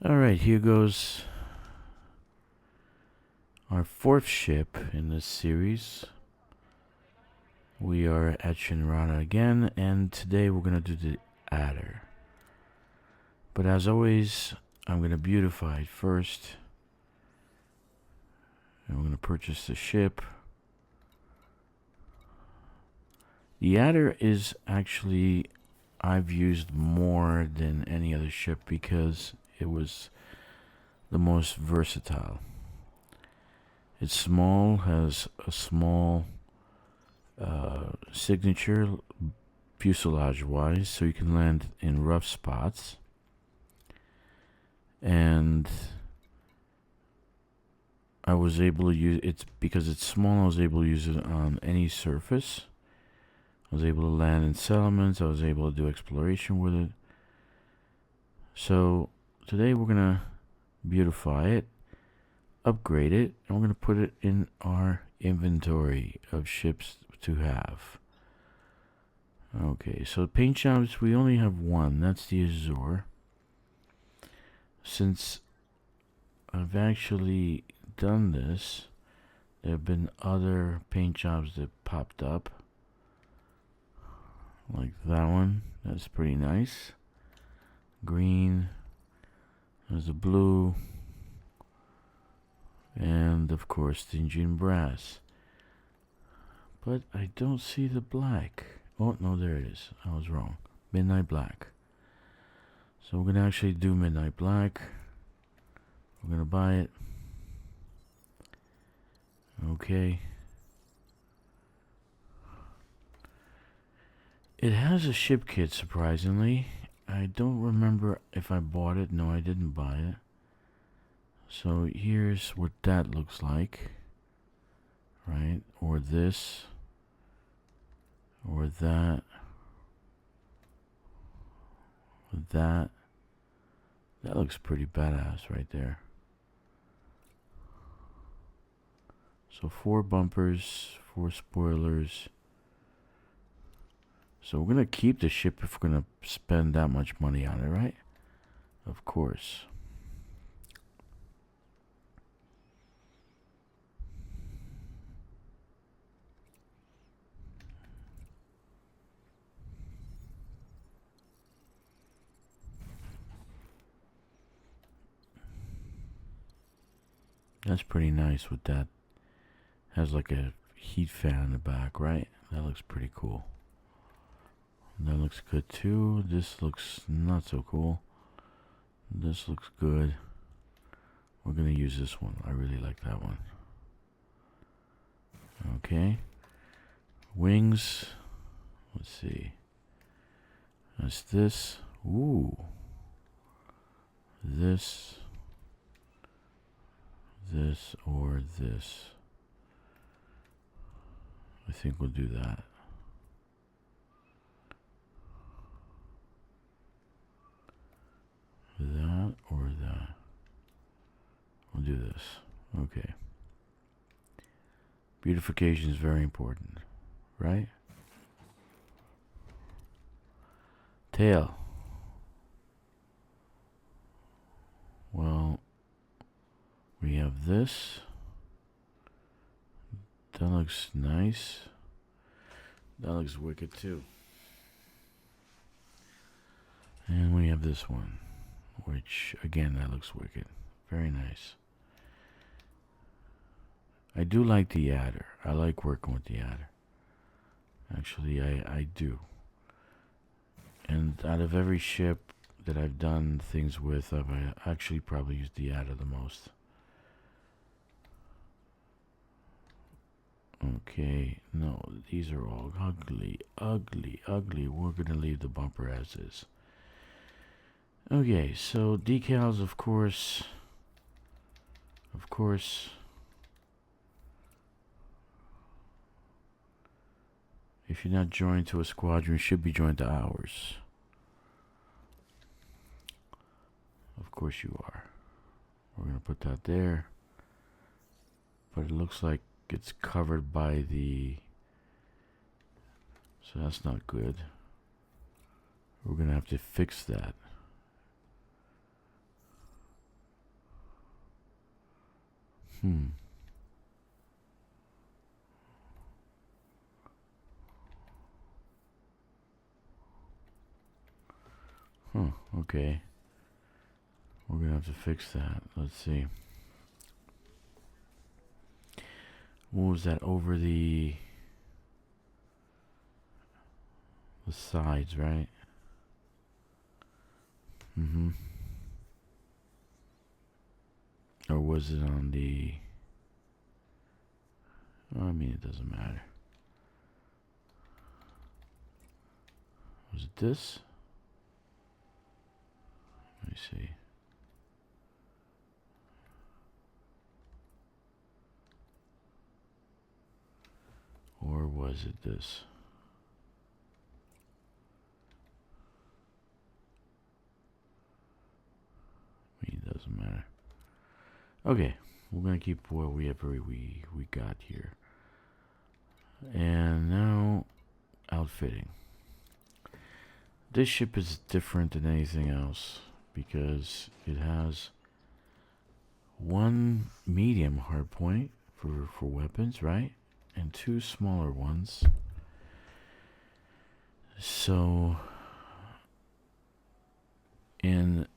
Alright, here goes our fourth ship in this series. We are at Shinrana again, and today we're going to do the adder. But as always, I'm going to beautify it first. And we're going to purchase the ship. The adder is actually, I've used more than any other ship because it was the most versatile. It's small, has a small signature fuselage wise, so you can land in rough spots. And I was able to use it because it's small. I was able to use it on any surface. I was able to land in settlements. I was able to do exploration with it. So today we're gonna beautify it, upgrade it, and we're gonna put it in our inventory of ships to have. Okay, so paint jobs, we only have one. That's the Azure. Since I've actually done this, there have been other paint jobs that popped up. Like that one. That's pretty nice. Green. There's a blue. And of course, Stygian brass. But I don't see the black. Oh, no, there it is. I was wrong. Midnight black. So we're going to actually do midnight black. We're going to buy it. Okay. It has a ship kit, surprisingly. I don't remember if I bought it. No, I didn't buy it. So here's what that looks like. Right? Or this. Or that. Or that. That looks pretty badass right there. So 4 bumpers, 4 spoilers. So we're going to keep the ship if we're going to spend that much money on it, right? Of course. That's pretty nice with that. Has like a heat fan in the back, right? That looks pretty cool. That looks good too. This looks not so cool. This looks good. We're going to use this one. I really like that one. Okay. Wings. Let's see. That's this. Ooh. This. This or this. I think we'll do that. That or that. We'll do this. Okay. Beautification is very important, right? Tail. Well, we have this. That looks nice. That looks wicked too. And we have this one, which again, that looks wicked. Very nice. I do like the adder. I like working with the adder. Actually, I do. And out of every ship that I've done things with, I've actually probably used the adder the most. Okay, no, these are all ugly, ugly, ugly. We're going to leave the bumper as is. Okay, so decals, of course. Of course. If you're not joined to a squadron, you should be joined to ours. Of course you are. We're going to put that there. But it looks like it's covered by the... So that's not good. We're going to have to fix that. Hmm. Huh, okay. We're gonna have to fix that. Let's see. What was that? Over the sides, right? Mm-hmm. Or was it on the... I mean, it doesn't matter. Was it this? Let me see. Or was it this? I mean, it doesn't matter. Okay, we're gonna keep whatever we got here. And now, outfitting. This ship is different than anything else because it has one medium hardpoint for weapons, right? And two smaller ones. So in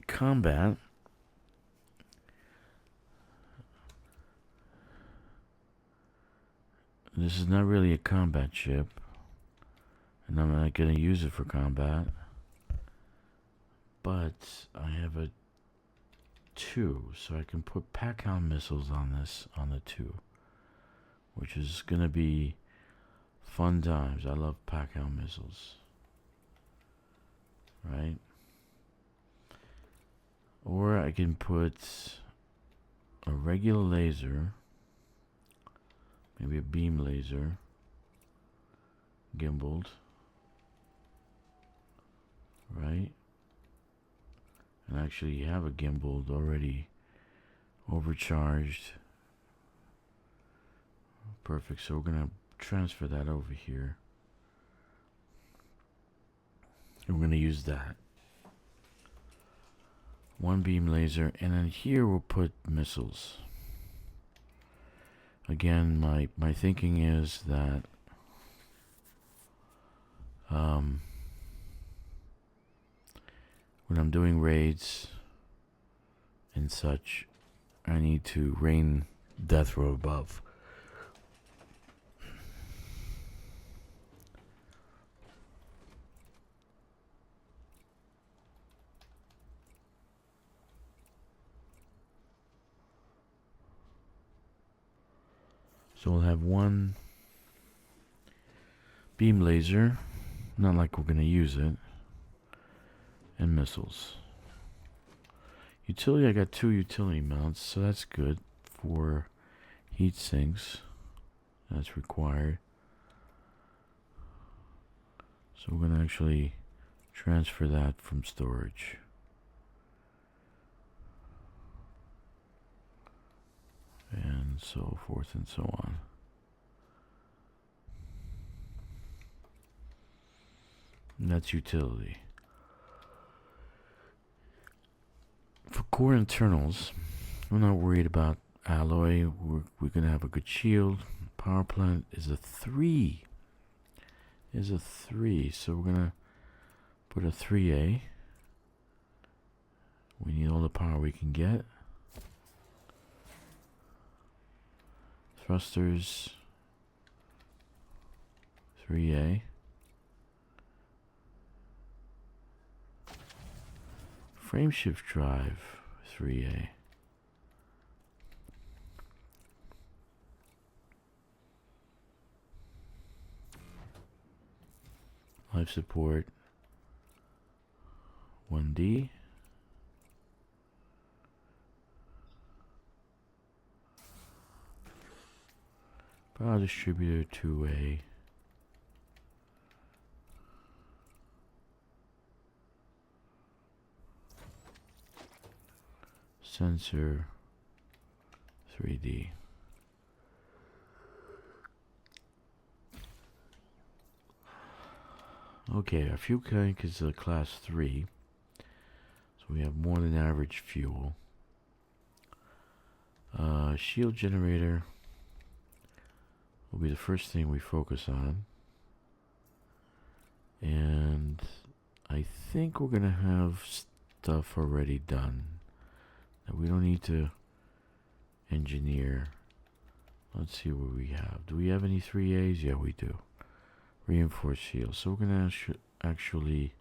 combat, this is not really a combat ship, and I'm not going to use it for combat, but I have a 2, so I can put pack-hound missiles on this, on the 2, which is going to be fun times. I love pack-hound missiles, right? Or I can put a regular laser, maybe a beam laser, gimbaled, right? And actually you have a gimbaled already overcharged. Perfect, so we're gonna transfer that over here. And we're gonna use that. One beam laser, and then here we'll put missiles. Again, my thinking is that when I'm doing raids and such, I need to rain death from above. So we'll have one beam laser, not like we're going to use it, and missiles. Utility, I got 2 utility mounts, so that's good for heat sinks. That's required. So we're going to actually transfer that from storage. And so forth and so on. And that's utility. For core internals, we're not worried about alloy. We're going to have a good shield. Power plant is a 3. So we're going to put a 3A. We need all the power we can get. Thrusters, 3A. Frameshift drive, 3A. Life support, 1D. Power distributor, 2A. Sensor, 3D. Okay, our fuel tank is a class 3. So we have more than average fuel. Shield generator will be the first thing we focus on. And I think we're gonna have stuff already done that we don't need to engineer. Let's see what we have. Do we have any 3As? Yeah, we do. Reinforced shield. So we're gonna actually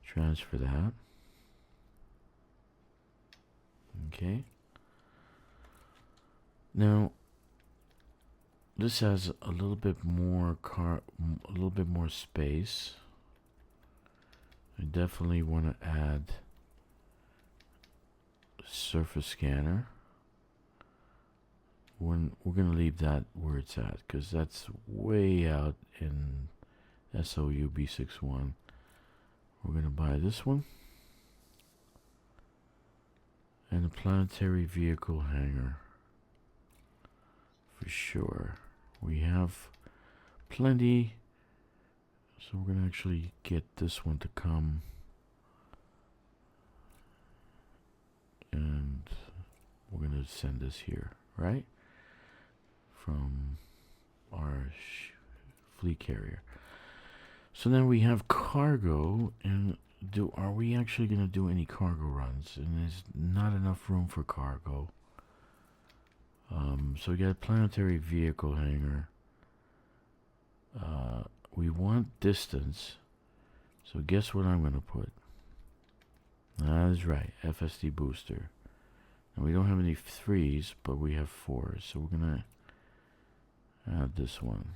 transfer that. Okay. Now this has a little bit more space. I definitely want to add surface scanner. We're gonna leave that where it's at because that's way out in SOU B61. We're gonna buy this one and a planetary vehicle hangar for sure. We have plenty, so we're gonna actually get this one to come, and we're gonna send this here, right, from our fleet carrier. So then we have cargo, and are we actually gonna do any cargo runs? And there's not enough room for cargo. So we got a planetary vehicle hangar. We want distance. So guess what I'm gonna put? That is right, FSD booster. And we don't have any 3s, but we have 4s. So we're gonna add this one.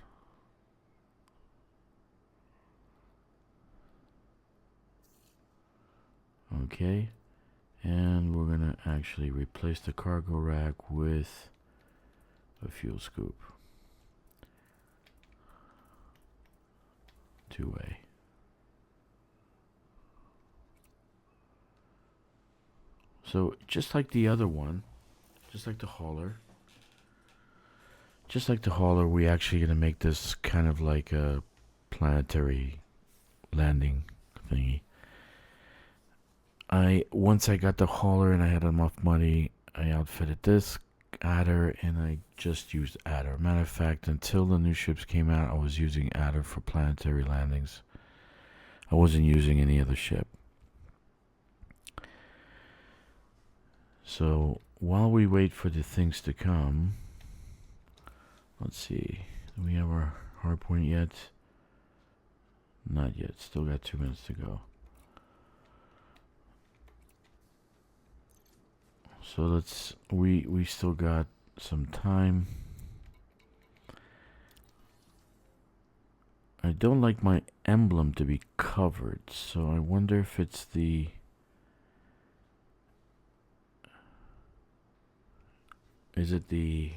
Okay, and we're gonna actually replace the cargo rack with a fuel scoop. 2-way. So just like the other one, just like the hauler, we're actually gonna make this kind of like a planetary landing thingy. Once I got the hauler and I had enough money, I outfitted this adder, and I just used adder. Matter of fact, until the new ships came out, I was using adder for planetary landings. I wasn't using any other ship. So while we wait for the things to come, let's see, do we have our hardpoint yet? Not yet. Still got 2 minutes to go. So we still got some time. I don't like my emblem to be covered, so I wonder if it's the... Is it the...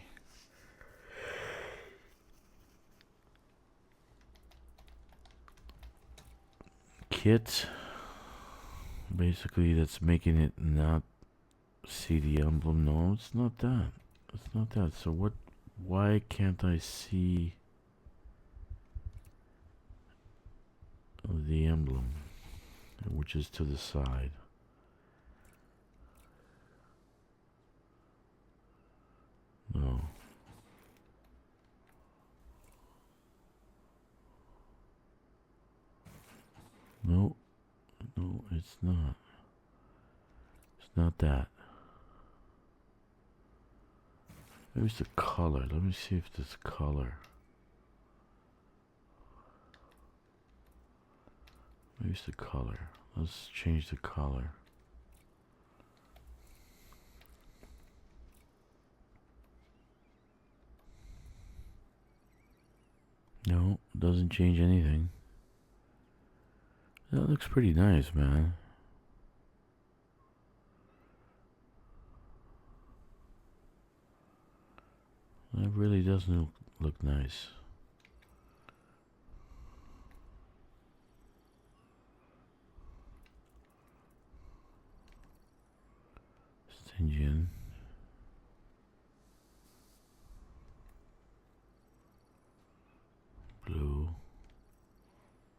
kit? Basically, that's making it not see the emblem. No, it's not that. It's not that. So what? Why can't I see the emblem, which is to the side? No. No. No, it's not. It's not that. Maybe it's the color. Let me see if this color. Maybe it's the color. Let's change the color. No, doesn't change anything. That looks pretty nice, man. That really doesn't look nice. Engine. Blue.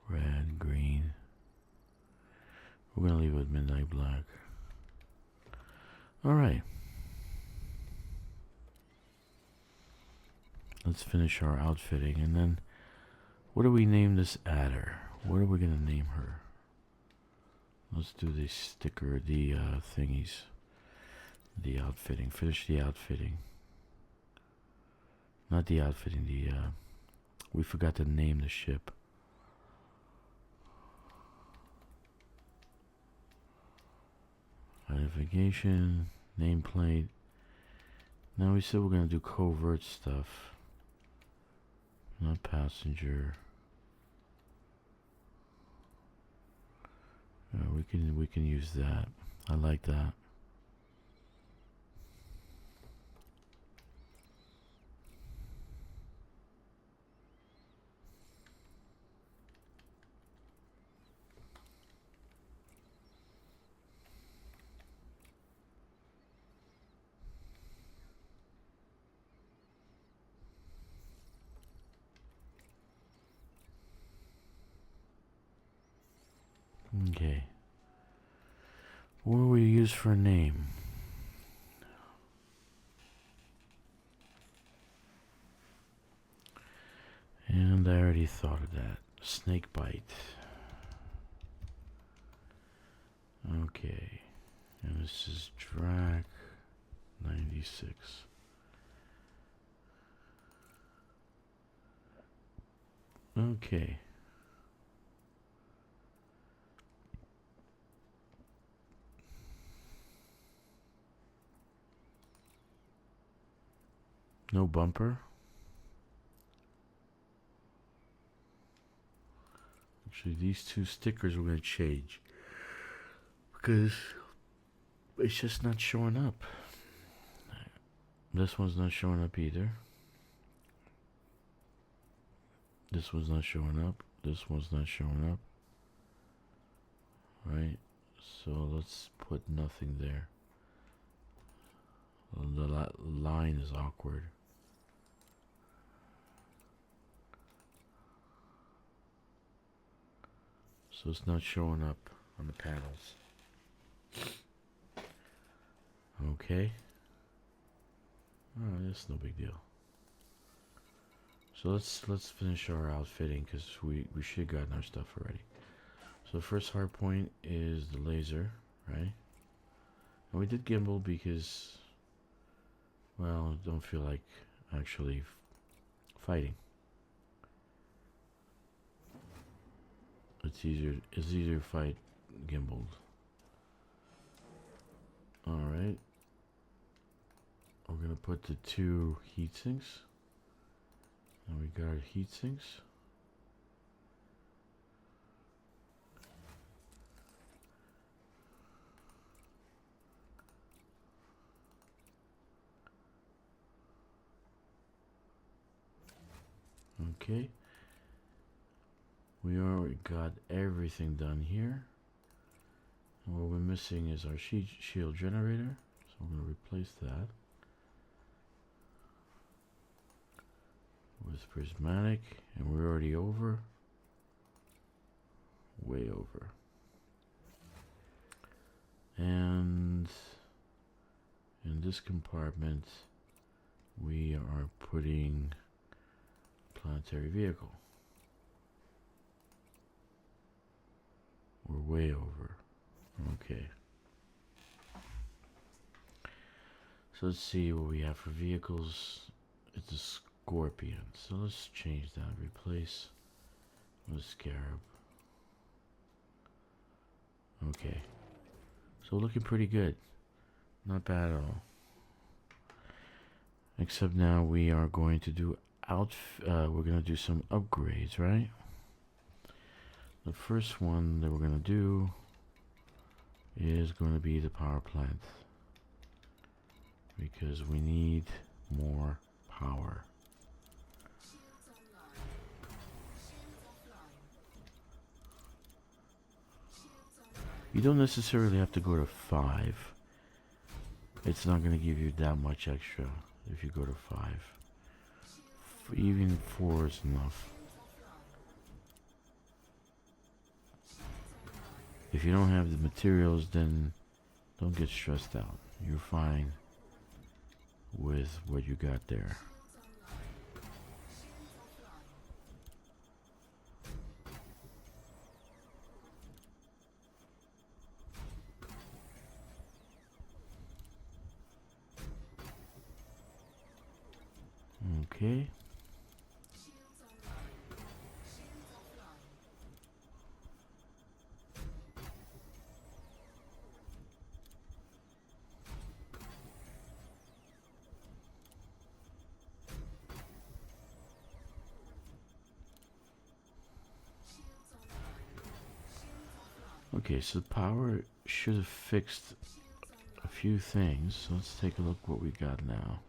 Red. Green. We're gonna leave it midnight black. Alright. let's finish our outfitting, and then what do we name this adder? What are we gonna name her? Let's do the sticker, the thingies, the outfitting. Finish the outfitting. Not the outfitting. The we forgot to name the ship. Identification, nameplate. Now we said we're gonna do covert stuff, not passenger. We can use that. I like that. Okay. What do we use for a name? And I already thought of that. Snake bite. Okay. And this is Drac 96. Okay. No bumper. Actually, these two stickers we're going to change because it's just not showing up. This one's not showing up either. This one's not showing up. This one's not showing up. Right? So let's put nothing there. The line is awkward. So it's not showing up on the panels. Okay. Oh, that's no big deal. So let's finish our outfitting because we should have gotten our stuff already. So the first hard point is the laser, right? And we did gimbal because, well, don't feel like actually fighting. It's easier to fight gimbaled. Alright. We're gonna put the two heat sinks. And we got our heat sinks. Okay. We already got everything done here. And what we're missing is our shield generator. So I'm going to replace that with prismatic. And we're already over. Way over. And in this compartment, we are putting planetary vehicle. We're way over. Okay. So let's see what we have for vehicles. It's a Scorpion. So let's change that. Replace with Scarab. Okay. So looking pretty good. Not bad at all. Except now we are going to do we're going to do some upgrades, right? The first one that we're going to do is going to be the power plant because we need more power. You don't necessarily have to go to 5. It's not going to give you that much extra if you go to 5. Even 4 is enough. If you don't have the materials, then don't get stressed out. You're fine with what you got there. Okay. Okay, so the power should have fixed a few things. So let's take a look what we got now.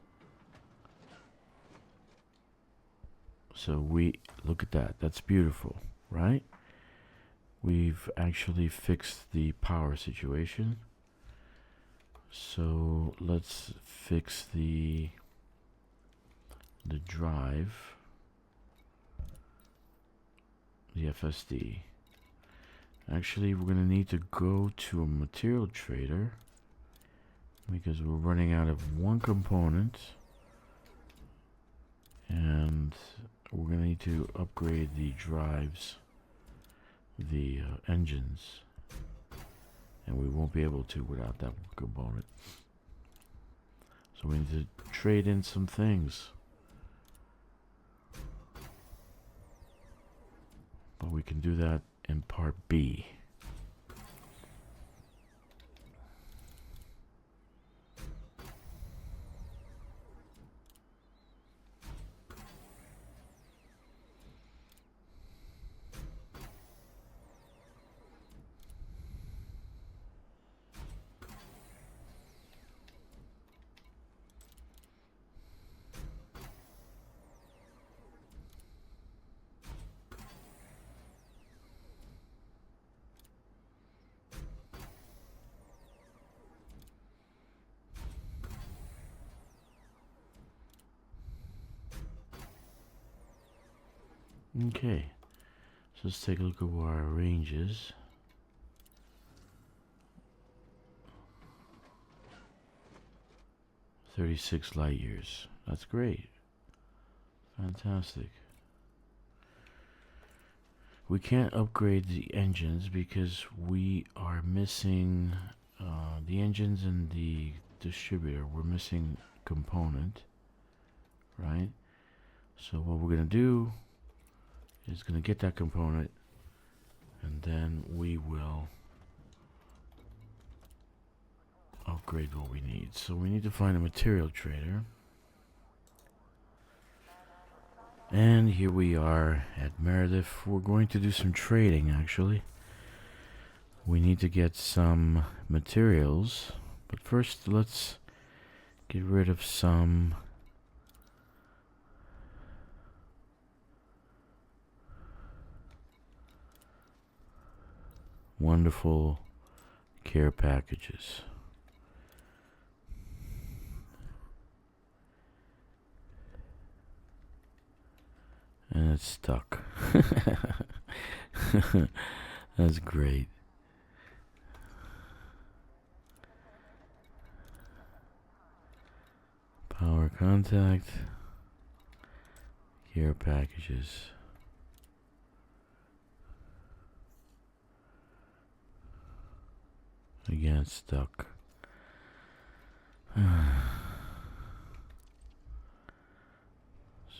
So we look at that. That's beautiful, right? We've actually fixed the power situation. So let's fix the drive, the FSD. Actually, we're gonna need to go to a material trader because we're running out of one component, and we're gonna need to upgrade the drives, the engines, and we won't be able to without that component. So we need to trade in some things, but we can do that in part B. Okay, so let's take a look at what our range is. 36 light years. That's great. Fantastic. We can't upgrade the engines because we are missing the engines and the distributor. We're missing component, right? So what we're gonna do is gonna get that component, and then we will upgrade what we need. So we need to find a material trader. And here we are at Meredith. We're going to do some trading, actually. We need to get some materials, but first let's get rid of some wonderful care packages. And it's stuck. That's great. Power contact. Care packages. Again, it's stuck.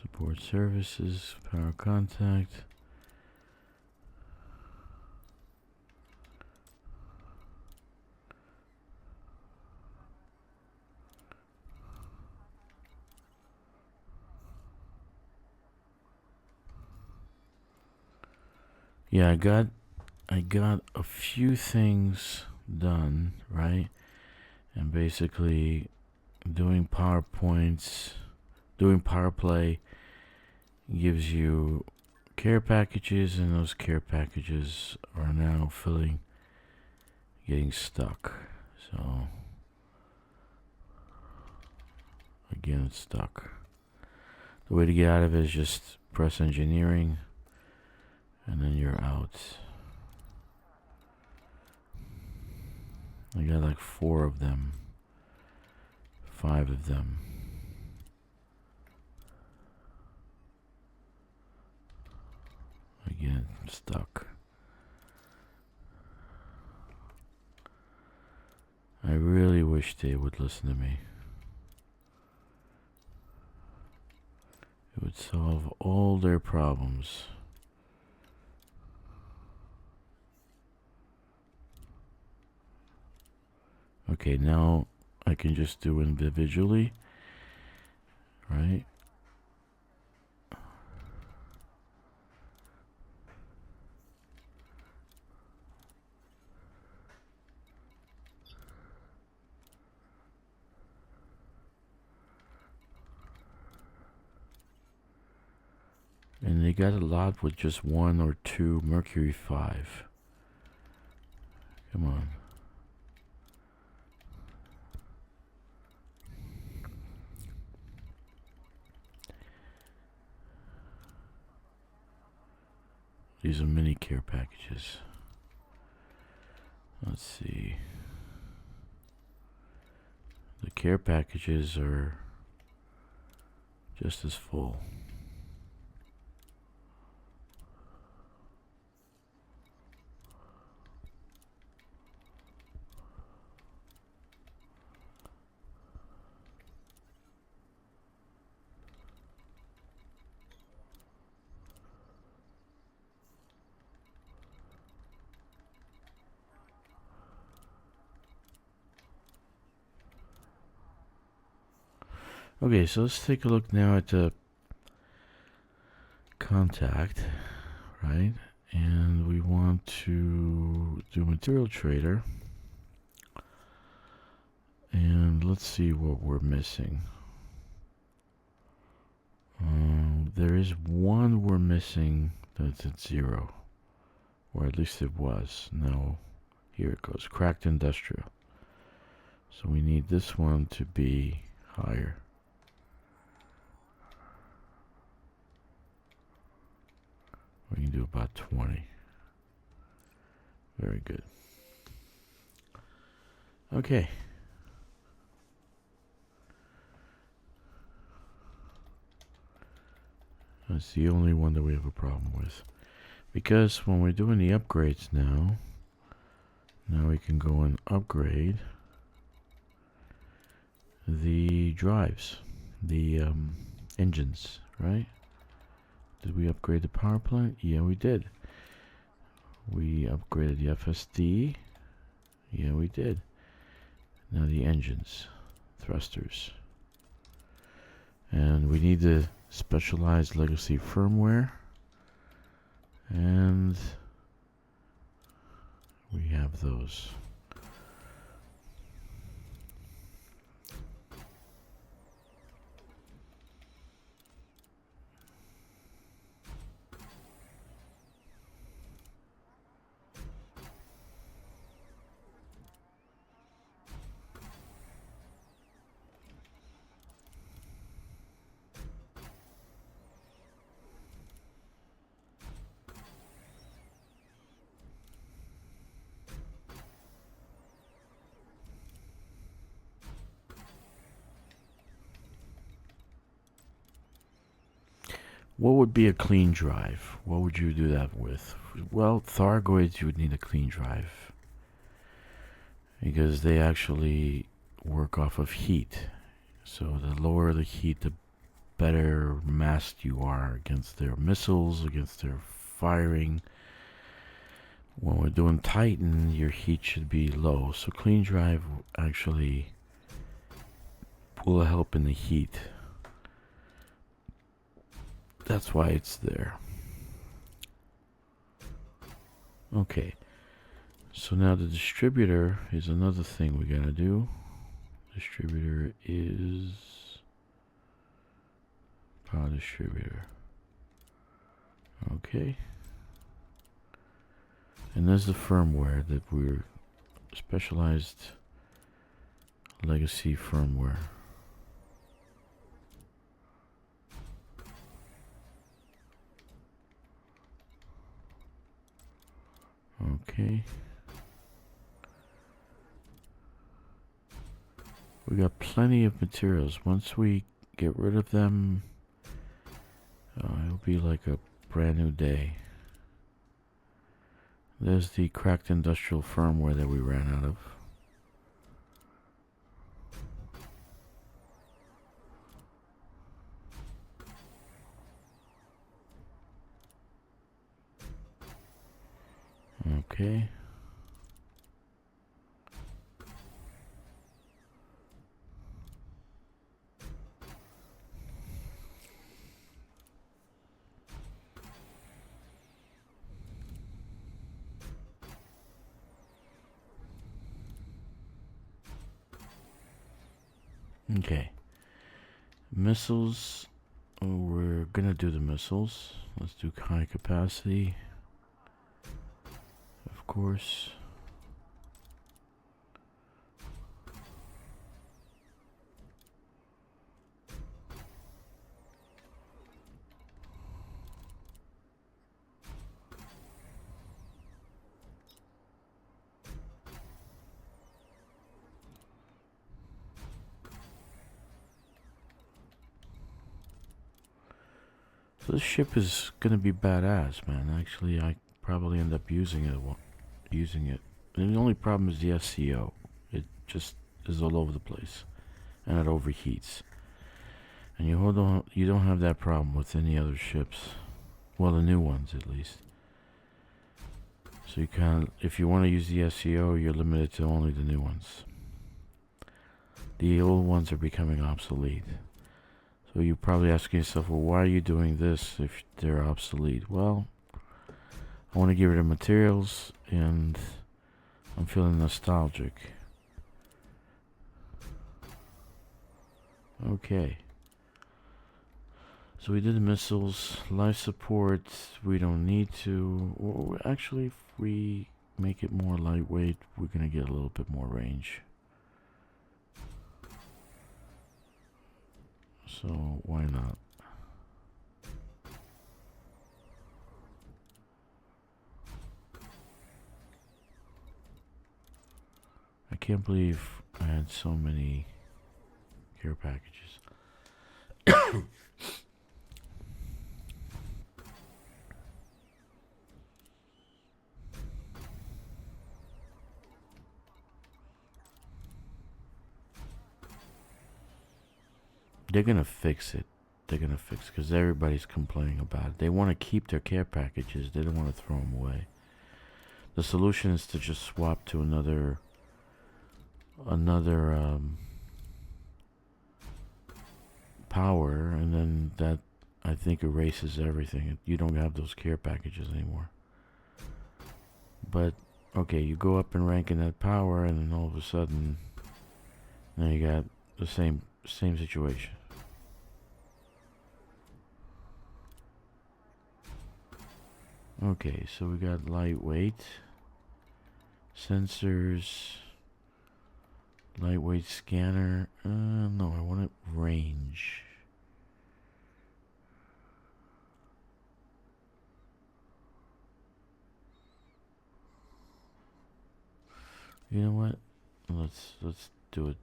Support services, power contact. Yeah, I got a few things done, right? And basically doing PowerPoints, doing power play gives you care packages, and those care packages are now getting stuck. So again, it's stuck. The way to get out of it is just press engineering, and then you're out. I got like 4 of them, 5 of them. Again, stuck. I really wish they would listen to me. would solve all their problems. Okay, now I can just do individually, right? And they got a lot with just 1 or 2 Mercury 5. Come on. These are mini care packages. Let's see. The care packages are just as full. Okay, so let's take a look now at the contact, right? And we want to do material trader. And let's see what we're missing. There is one we're missing that's at 0. Or at least it was. Now, here it goes. Cracked industrial. So we need this one to be higher. We can do about 20. Very good. Okay. That's the only one that we have a problem with. Because when we're doing the upgrades now we can go and upgrade the drives, the engines, right? Did we upgrade the power plant? Yeah, we did. We upgraded the FSD. Yeah, we did. Now the engines, thrusters. And we need the specialized legacy firmware. And we have those. What would be a clean drive? What would you do that with? Well, Thargoids, you would need a clean drive. Because they actually work off of heat. So the lower the heat, the better masked you are against their missiles, against their firing. When we're doing Titan, your heat should be low. So clean drive actually will help in the heat. That's why it's there. Okay. So now the distributor is another thing we gotta do. Distributor is power distributor. Okay. And there's the firmware that we're specialized legacy firmware. Okay. We got plenty of materials. Once we get rid of them, it'll be like a brand new day. There's the cracked industrial firmware that we ran out of. Okay. Okay. Missiles. Oh, we're gonna do the missiles. Let's do high capacity. Of course. So this ship is gonna be badass, man. Actually, I probably end up using it. And the only problem is the SCO. It just is all over the place, and it overheats. And you don't have that problem with any other ships. Well, the new ones at least. So you can, if you want to use the SCO, you're limited to only the new ones. The old ones are becoming obsolete. So you're probably asking yourself, well, why are you doing this if they're obsolete? Well, I want to get rid of materials, and I'm feeling nostalgic. Okay. So we did the missiles, life support, we don't need to. Well, actually, if we make it more lightweight, we're going to get a little bit more range. So why not? I can't believe I had so many care packages. They're gonna fix it. They're gonna fix it because everybody's complaining about it. They want to keep their care packages. They don't want to throw them away. The solution is to just swap to another power, and then that, I think, erases everything. You don't have those care packages anymore. But okay, you go up in rank in that power, and then all of a sudden, now you got the same situation. Okay, so we got lightweight sensors, lightweight scanner. No, I want it range. You know what? Let's do it.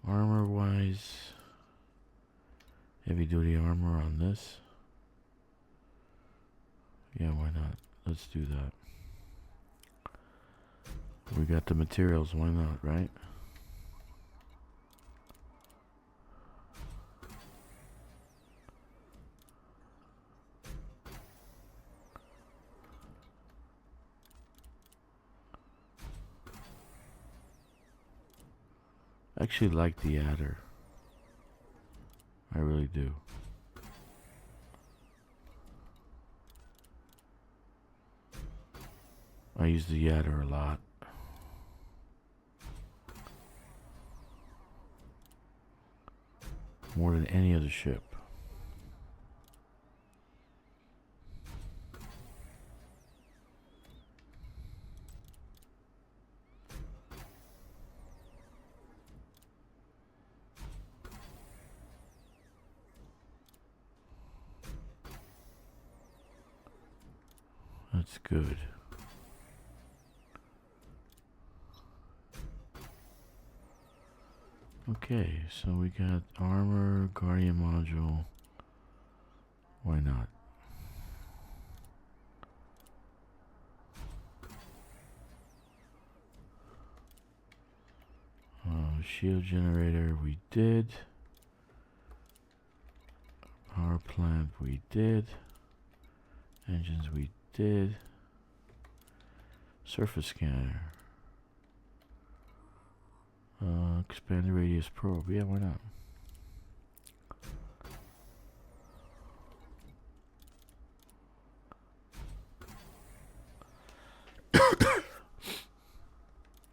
Armor wise, heavy duty armor on this. Yeah, why not? Let's do that. We got the materials, why not, right? I actually like the adder. I really do. I use the adder a lot. More than any other ship. That's good. Okay, so we got armor, guardian module. Why not? Shield generator, we did. Power plant, we did. Engines, we did. Surface scanner. Expand the radius probe. Yeah, why not?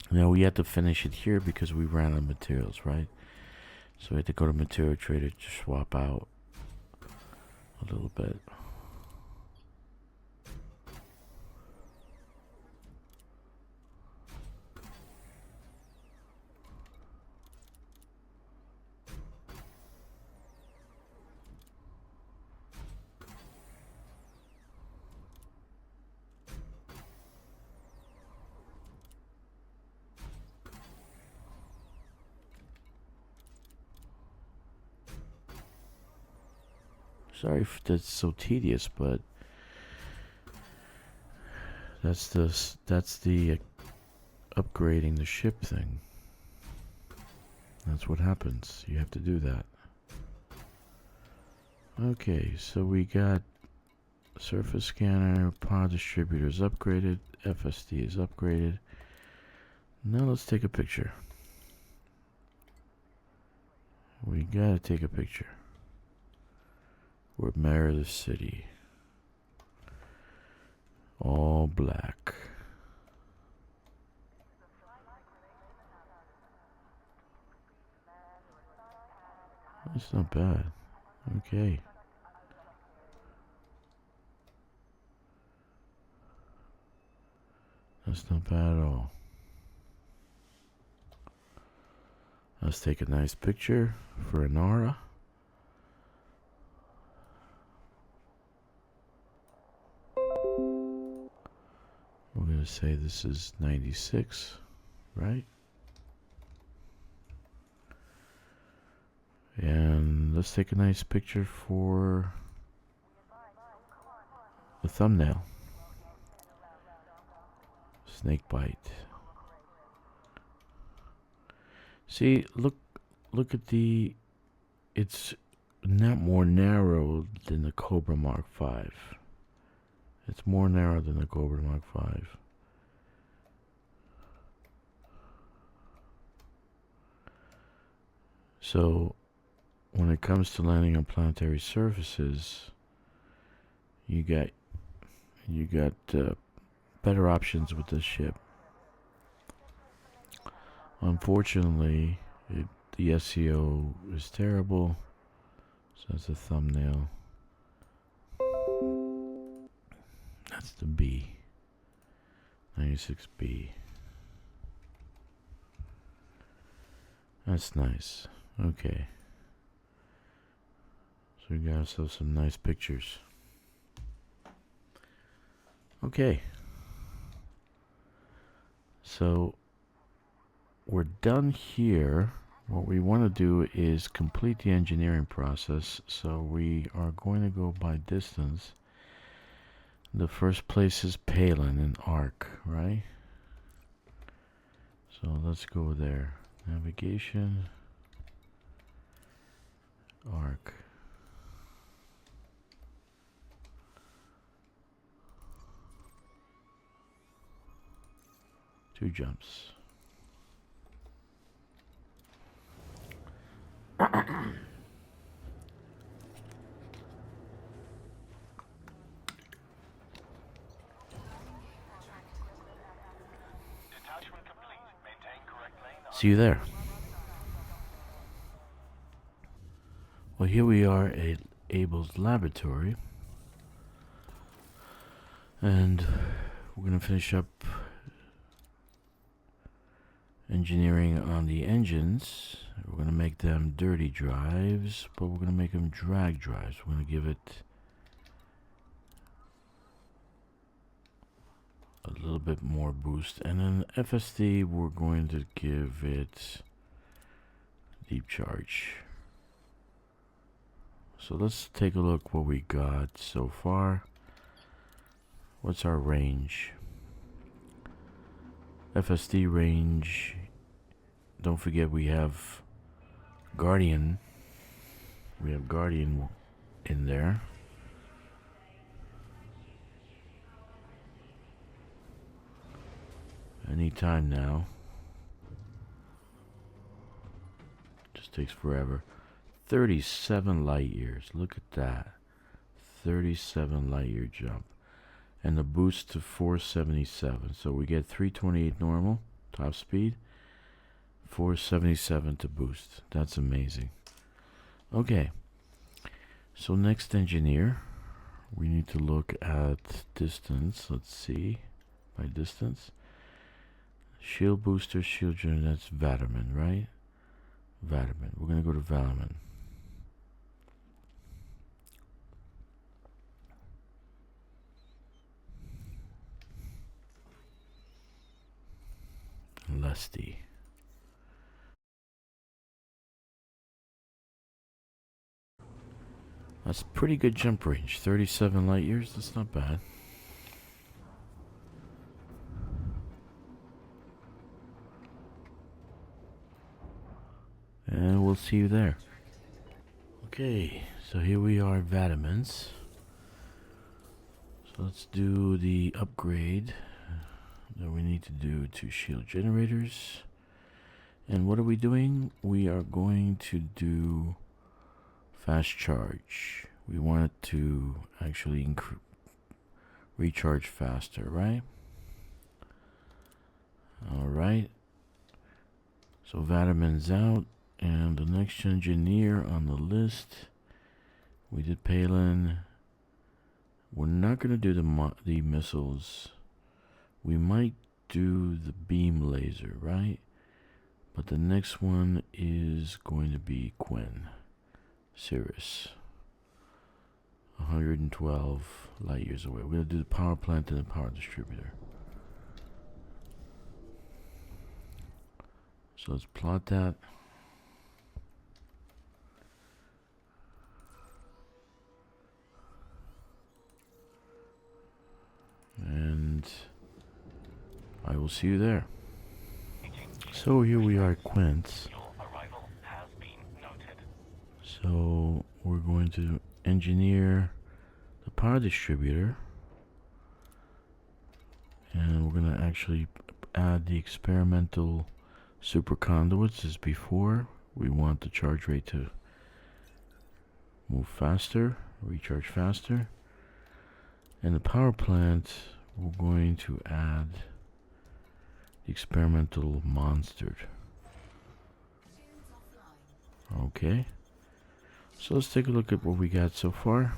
Now we have to finish it here because we ran out of materials, right? So we had to go to material trader to swap out a little bit. Sorry if that's so tedious, but that's the upgrading the ship thing. That's what happens. You have to do that. Okay, so we got surface scanner, pod distributors upgraded, FSD is upgraded. Now let's take a picture. We gotta take a picture. We're mayor of the city. All black. That's not bad. Okay. That's not bad at all. Let's take a nice picture for an aura. We're going to say this is 96, right? And let's take a nice picture for the thumbnail. Snake bite. See, look at the, it's not more narrow than the Cobra Mark V. It's more narrow than the Cobra Mark V. So, when it comes to landing on planetary surfaces, you got better options with this ship. Unfortunately, the SEO is terrible. So that's a thumbnail. That's the B. 96B. That's nice. Okay. So we got ourselves some nice pictures. Okay. So we're done here. What we want to do is complete the engineering process. So we are going to go by distance. The first place is Palin and Arc, right? So let's go there. Navigation. Arc. Two jumps. See you there. Well, here we are at Abel's laboratory. And we're going to finish up engineering on the engines. We're going to make them dirty drives, but we're going to make them drag drives. We're going to give it a little bit more boost. And then FSD, we're going to give it deep charge. So let's take a look what we got so far. What's our range? FSD range. Don't forget we have Guardian. We have Guardian in there. Anytime now. Just takes forever. 37 light years. Look at that. 37 light year jump. And the boost to 477. So we get 328 normal, top speed. 477 to boost. That's amazing. Okay. So next engineer. We need to look at distance. Let's see. By distance. Shield booster, shield generator. That's Vatamin, right? Vatamin. We're going to go to Vatamin. Lusty. That's pretty good jump range. 37 light years. That's not bad. And we'll see you there. Okay, so here we are, Vatamins. So let's do the upgrade that we need to do to shield generators. And what are we doing? We are going to do fast charge. We want it to actually recharge faster, right? Alright. So Vatamin's out. And the next engineer on the list, we did Palin. We're not going to do the missiles. We might do the beam laser, right? But the next one is going to be Quinn. Cirrus. 112 light years away. We're going to do the power plant and the power distributor. So let's plot that. And I will see you there. So here we are at Quince. So we're going to engineer the power distributor. And we're going to actually add the experimental super conduits as before. We want the charge rate to move faster, recharge faster. And the power plant, we're going to add the experimental monster. Okay. So let's take a look at what we got so far.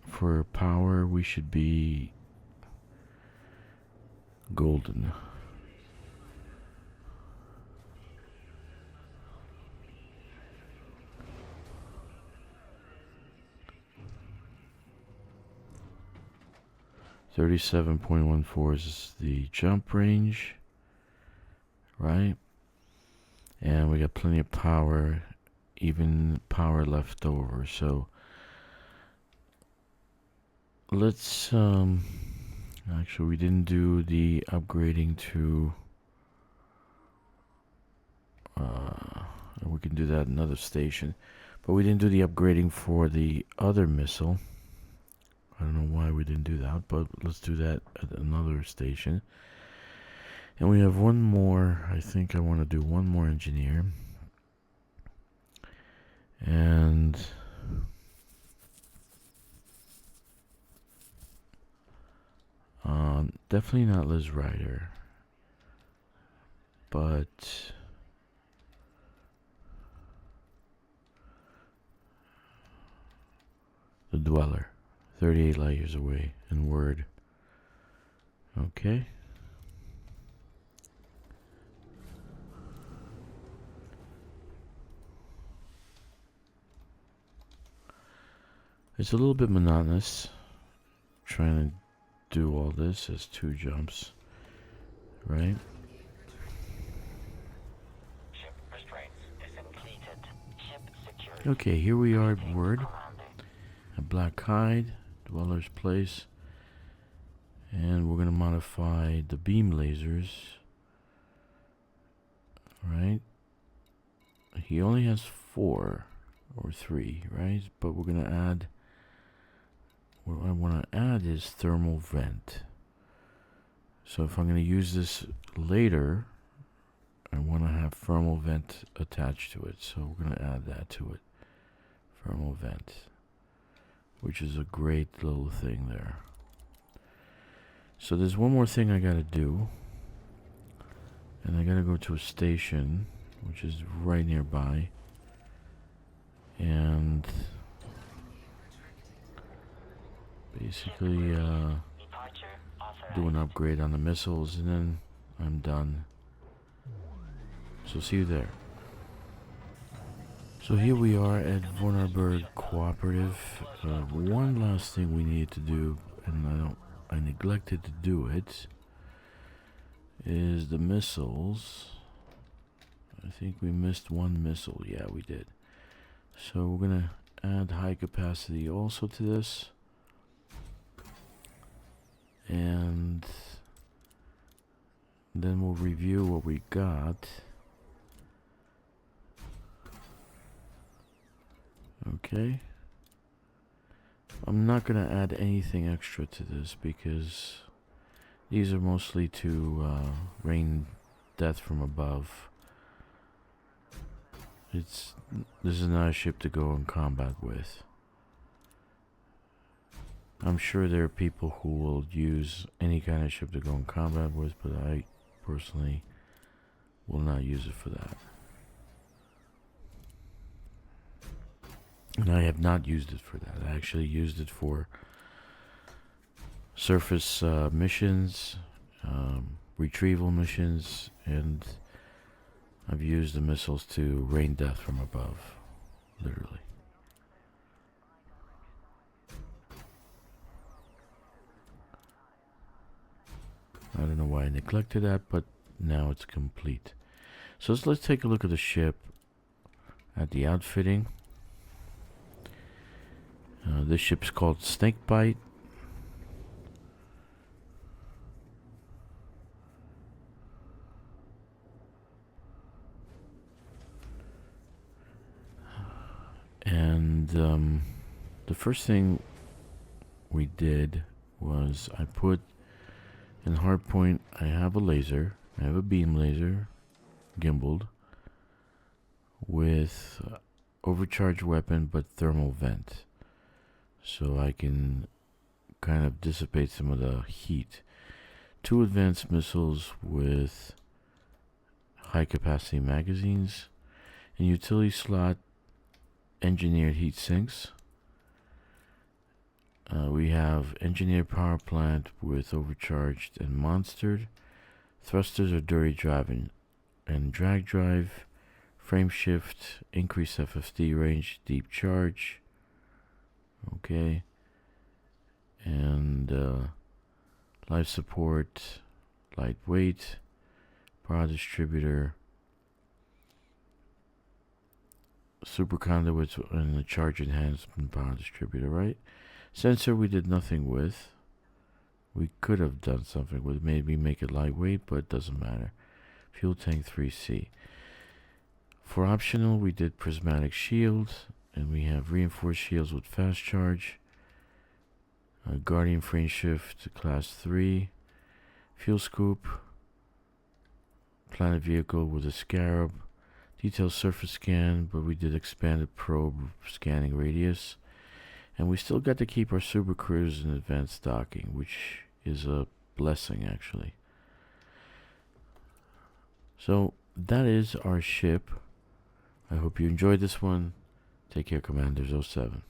For power, we should be golden. .14 is the jump range, right? And we got plenty of power, even power left over. So let's actually, we didn't do the upgrading to we can do that another station, but we didn't do the upgrading for the other missile. I don't know why we didn't do that, but let's do that at another station. And we have one more. I think I want to do one more engineer. And definitely not Liz Ryder, but the Dweller, 38 light years away in Word. Okay. It's a little bit monotonous trying to do all this as two jumps, right? Okay, here we are at Word, at Black Hide, Dweller's Place, and we're going to modify the beam lasers, right? He only has 4 or 3, right? But we're going to add what I want to add is thermal vent. So if I'm going to use this later, I want to have thermal vent attached to it. So we're going to add that to it. Thermal vent, which is a great little thing there. So there's one more thing I got to do. And I got to go to a station, which is right nearby. And basically do an upgrade on the missiles, and then I'm done. So see you there. So here we are at Vonarburg Cooperative. One last thing we need to do, and I neglected to do it, is the missiles. I think we missed one missile. Yeah, we did. So we're gonna add high capacity also to this. And then we'll review what we got. Okay. I'm not going to add anything extra to this because these are mostly to rain death from above. This is not a ship to go in combat with. I'm sure there are people who will use any kind of ship to go in combat with, but I personally will not use it for that. And I have not used it for that. I actually used it for surface missions, retrieval missions, and I've used the missiles to rain death from above, literally. I don't know why I neglected that, but now it's complete. So let's take a look at the ship, at the outfitting. This ship's called Snakebite. And the first thing we did was I put in hardpoint, I have a laser, I have a beam laser, gimbaled, with overcharged weapon but thermal vent. So I can kind of dissipate some of the heat. 2 advanced missiles with high capacity magazines, and utility slot engineered heat sinks. We have engineered power plant with overcharged and monstered. Thrusters are dirty drive and drag drive. Frame shift, increased FFD range, deep charge. Okay. And life support, lightweight, power distributor, super conduits, and the charge enhancement power distributor, right? Sensor we did nothing with. We could have done something with, maybe make it lightweight, but it doesn't matter. Fuel tank 3C. For optional, we did prismatic shield, and we have reinforced shields with fast charge. Guardian frame shift class 3. Fuel scoop. Planet vehicle with a scarab. Detailed surface scan, but we did expanded probe scanning radius. And we still got to keep our super cruise in advanced docking, which is a blessing actually. So that is our ship. I hope you enjoyed this one. Take care, Commanders 07.